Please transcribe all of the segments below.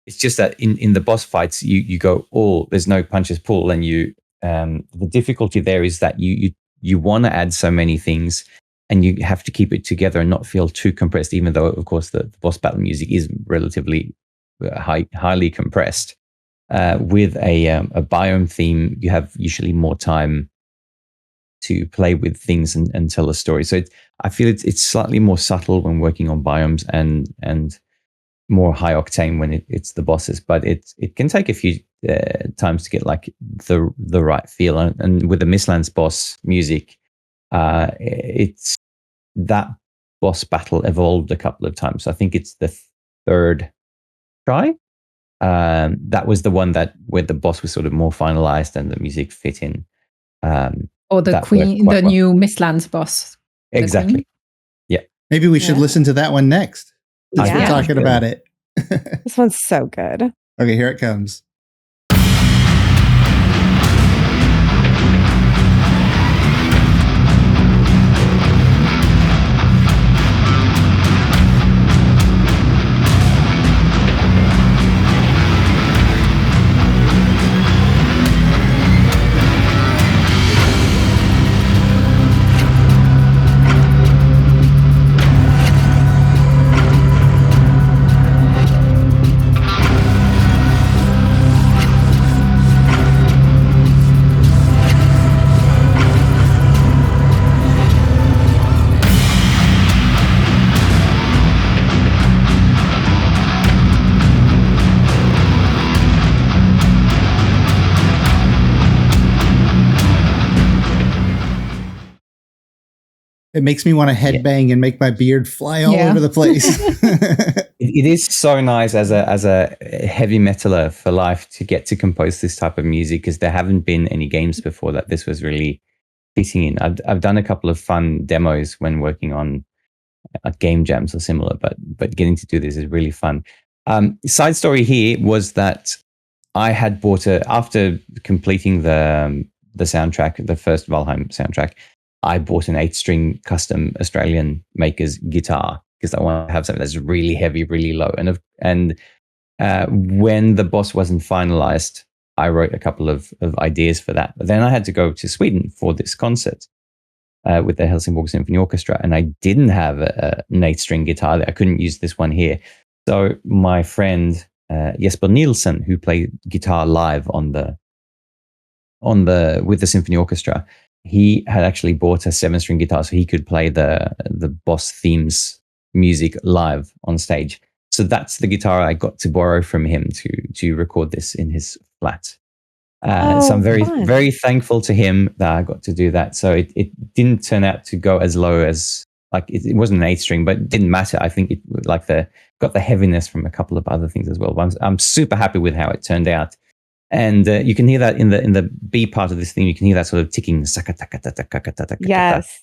It's just that in the boss fights, you go all, there's no punches pull, and the difficulty there is that you want to add so many things, and you have to keep it together and not feel too compressed, even though, of course, the boss battle music is relatively highly compressed. With a biome theme, you have usually more time to play with things and tell a story. So I feel it's slightly more subtle when working on biomes and more high octane when it's the bosses. But it can take a few times to get like the right feel. And with the Mistlands boss music, it's that boss battle evolved a couple of times. I think it's the third try. That was the one where the boss was sort of more finalized and the music fit in. Or the Queen, the new Mistlands boss. Exactly. Yeah. Maybe we should listen to that one next. Since we're talking about it. This one's so good. Okay, here it comes. It makes me want to headbang and make my beard fly all over the place. It is so nice as a heavy metaler for life to get to compose this type of music, because there haven't been any games before that this was really fitting in. I've done a couple of fun demos when working on game jams or similar, but getting to do this is really fun. Side story here was that I had bought after completing the soundtrack, the first Valheim soundtrack, I bought an 8-string custom Australian maker's guitar because I want to have something that's really heavy, really low. And when the boss wasn't finalized, I wrote a couple of ideas for that. But then I had to go to Sweden for this concert with the Helsingborg Symphony Orchestra, and I didn't have an 8-string guitar. I couldn't use this one here. So my friend Jesper Nielsen, who played guitar live with the Symphony Orchestra, he had actually bought a 7-string guitar so he could play the boss themes music live on stage. So that's the guitar I got to borrow from him to record this in his flat. So I'm very, very thankful to him that I got to do that. So it didn't turn out to go as low as, like, it wasn't an 8-string, but it didn't matter. I think it got the heaviness from a couple of other things as well. But I'm super happy with how it turned out. And you can hear that in the B part of this thing. You can hear that sort of ticking. Yes.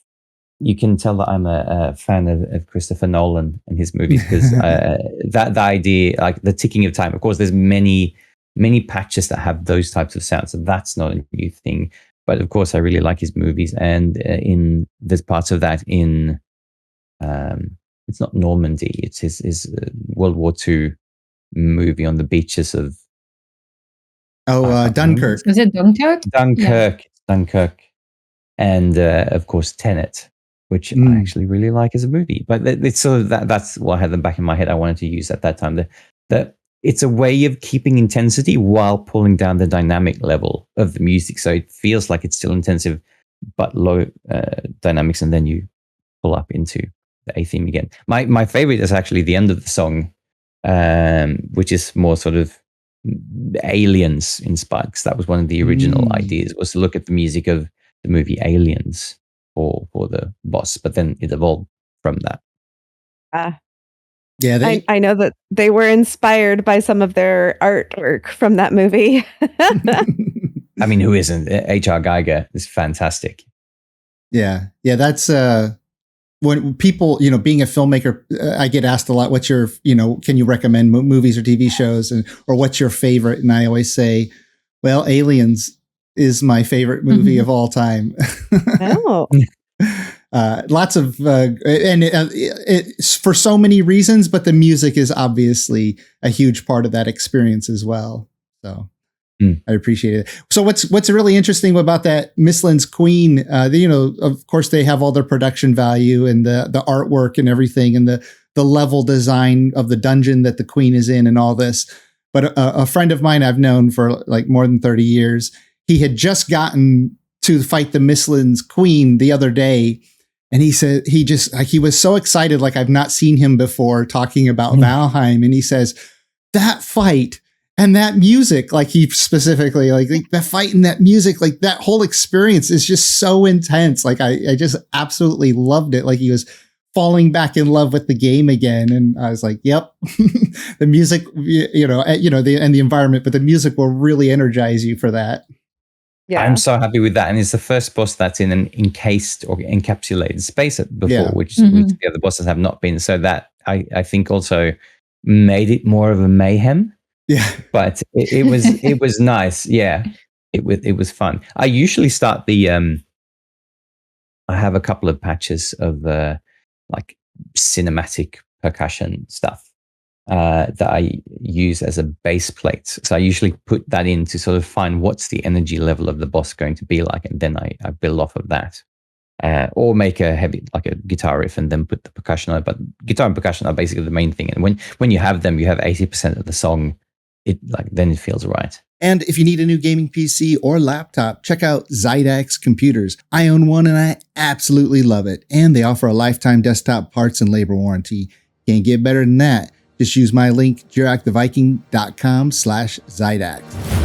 You can tell that I'm a fan of Christopher Nolan and his movies, because that idea, like the ticking of time. Of course, there's many patches that have those types of sounds, so that's not a new thing. But of course, I really like his movies, and there's parts of that in it's not Normandy. It's his World War II movie on the beaches of. Dunkirk. Is it Dunkirk? Dunkirk. And of course, Tenet, which I actually really like as a movie. But it's sort of that's what I had in the back of my head I wanted to use at that time. That it's a way of keeping intensity while pulling down the dynamic level of the music. So it feels like it's still intensive, but low dynamics. And then you pull up into the A theme again. My favorite is actually the end of the song, which is more sort of Aliens inspired, because that was one of the original ideas, was to look at the music of the movie Aliens for the boss, but then it evolved from that. Yeah, I know that they were inspired by some of their artwork from that movie. I mean, who isn't? H.R. Geiger is fantastic. Yeah, that's when people, being a filmmaker, I get asked a lot, what's your, can you recommend movies or TV shows, or what's your favorite? And I always say, well, Aliens is my favorite movie of all time. Oh. Lots of it's for so many reasons, but the music is obviously a huge part of that experience as well. So I appreciate it. So what's really interesting about that Mistlands Queen? Of course, they have all their production value and the artwork and everything, and the level design of the dungeon that the Queen is in, and all this. But a friend of mine I've known for like more than 30 years, he had just gotten to fight the Mistlands Queen the other day. And he said he was so excited, like I've not seen him before talking about Valheim. And he says that fight and that music, like he specifically, like the fight and that music, like that whole experience is just so intense. Like I just absolutely loved it. Like he was falling back in love with the game again. And I was like, yep, the music, the environment, but the music will really energize you for that. Yeah. I'm so happy with that. And it's the first boss that's in an encased or encapsulated space before, which the other bosses have not been. So that I think also made it more of a mayhem. Yeah. But it was nice. Yeah. It was fun. I usually start I have a couple of patches of like cinematic percussion stuff that I use as a base plate. So I usually put that in to sort of find what's the energy level of the boss going to be like, and then I build off of that. Or make a heavy, like a guitar riff, and then put the percussion on it. But guitar and percussion are basically the main thing. And when you have them, you have 80% of the song. Then it feels right. And if you need a new gaming PC or laptop, check out Zydax Computers. I own one and I absolutely love it. And they offer a lifetime desktop parts and labor warranty. Can't get better than that. Just use my link, JirocTheViking.com/Zydax.